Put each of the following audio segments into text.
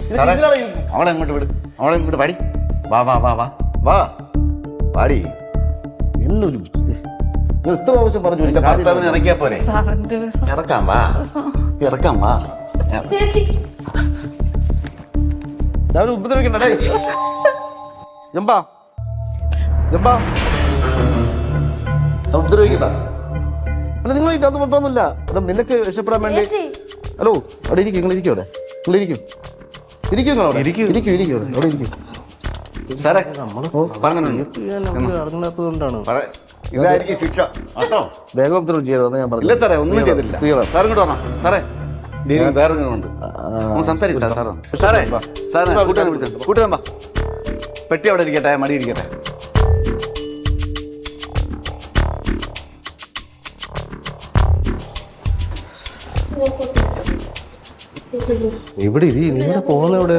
അവളെ ഇങ്ങോട്ട് വിട്, അവളെ ഇങ്ങോട്ട് പാടി. വാ വാ വാ വാ വാ പാടി. എന്നൊരു എത്ര പ്രാവശ്യം പറഞ്ഞു എന്റെ ഭർത്താവിനെ ഇറക്കിയാ പോരെ? ഇറക്കാം വാ, ഇറക്കാം വാ. രാവിലെ ഉപദ്രവിക്കണ്ടേ ജമ്പാ ജമ്പാ ഉപദ്രവിക്കണ്ട. അല്ല നിങ്ങൾ അത് കുഴപ്പമൊന്നുമില്ല. അവിടെ നിനക്ക് രക്ഷപ്പെടാൻ വേണ്ടി. ഹലോ അവിടെ ഇരിക്കും, നിങ്ങൾ ഇരിക്കും, അവിടെ നിങ്ങൾ ഇരിക്കും, ഇരിക്കും അവിടെ ഇരിക്കും. സാറേ അറിഞ്ഞാത്തതുകൊണ്ടാണ് ഇതായിരിക്കും ശിക്ഷ കേട്ടോ. വേഗം ഉപദ്രവം ചെയ്തത് ഞാൻ ഇല്ല സാറേ, ഒന്നും ചെയ്തില്ല. സാർ ഇങ്ങോട്ട് പറഞ്ഞോ സാറേ, വേറെ ഉണ്ട് സംസാരിക്കാം സാറേ. സാറേ സാറേ കൂട്ടുകാരൻ വിളിച്ചു, കൂട്ടുകാരൻ വാ. പെട്ടി അവിടെ ഇരിക്കട്ടെ, മടി ഇരിക്കട്ടെ. ഇവിടെ ഇരി, നീ ഇവിടെ പോകുന്ന ഇവിടെ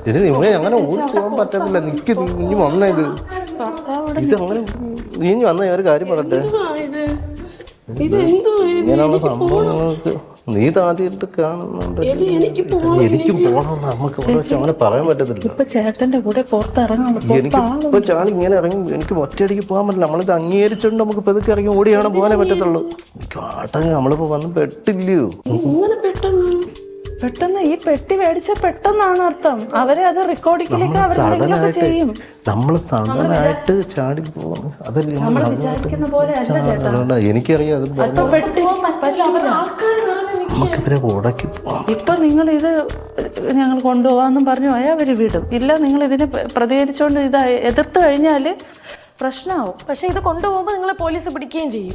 ഇനി നിങ്ങളെ അങ്ങനെ ഓടി പോകാൻ പറ്റത്തില്ല. നിക്ക് നീ വന്ന ഇത് അങ്ങനെ നീ വന്ന ഒരു കാര്യം പറയട്ടെ. ഇങ്ങനെയുള്ള സംഭവങ്ങൾക്ക് നീ ആദ്യമായിട്ട് കാണുന്നുണ്ട്. എനിക്കും പോകണമെന്ന് നമുക്ക് ഇവിടെ വെച്ച് അങ്ങനെ പറയാൻ പറ്റത്തില്ല. ചേട്ടന്റെ കൂടെ എനിക്കിപ്പോ ചാടി ഇങ്ങനെ ഇറങ്ങി എനിക്ക് ഒറ്റയടിക്ക് പോകാൻ പറ്റില്ല. നമ്മളിത് അംഗീകരിച്ചോണ്ട് നമുക്ക് പെതുക്കെ ഇറങ്ങി ഓടിയാണ് പോകാനേ പറ്റത്തുള്ളൂ. കാട്ടങ്ങ് നമ്മളിപ്പോ വന്ന് പെട്ടില്ലയോ? പെട്ടെന്ന് ഈ പെട്ടി മേടിച്ച പെട്ടെന്നാണ് അർത്ഥം. അവരെ അത് റെക്കോർഡിങ്ങിലേക്ക് ചെയ്യും. നമ്മള് സഡനായിട്ട് ചാടി പോകും. അതല്ലേ വിചാരിക്കുന്ന പോലെ അല്ല ചേട്ടാ. എനിക്കറിയാം അത് നമുക്കിവരെ ഉടക്കി പോവാം. ഇപ്പൊ നിങ്ങൾ ഇത് ഞങ്ങൾ കൊണ്ടുപോകാന്നും പറഞ്ഞു പോയാൽ അവര് വിടും. ഇല്ല, നിങ്ങൾ ഇതിനെ പ്രതികരിച്ചോണ്ട് ഇത് എതിർത്ത് കഴിഞ്ഞാല് പ്രശ്നമാവും. പക്ഷെ ഇത് കൊണ്ടുപോകുമ്പോൾ നിങ്ങളെ പോലീസ് പിടിക്കുകയും ചെയ്യും.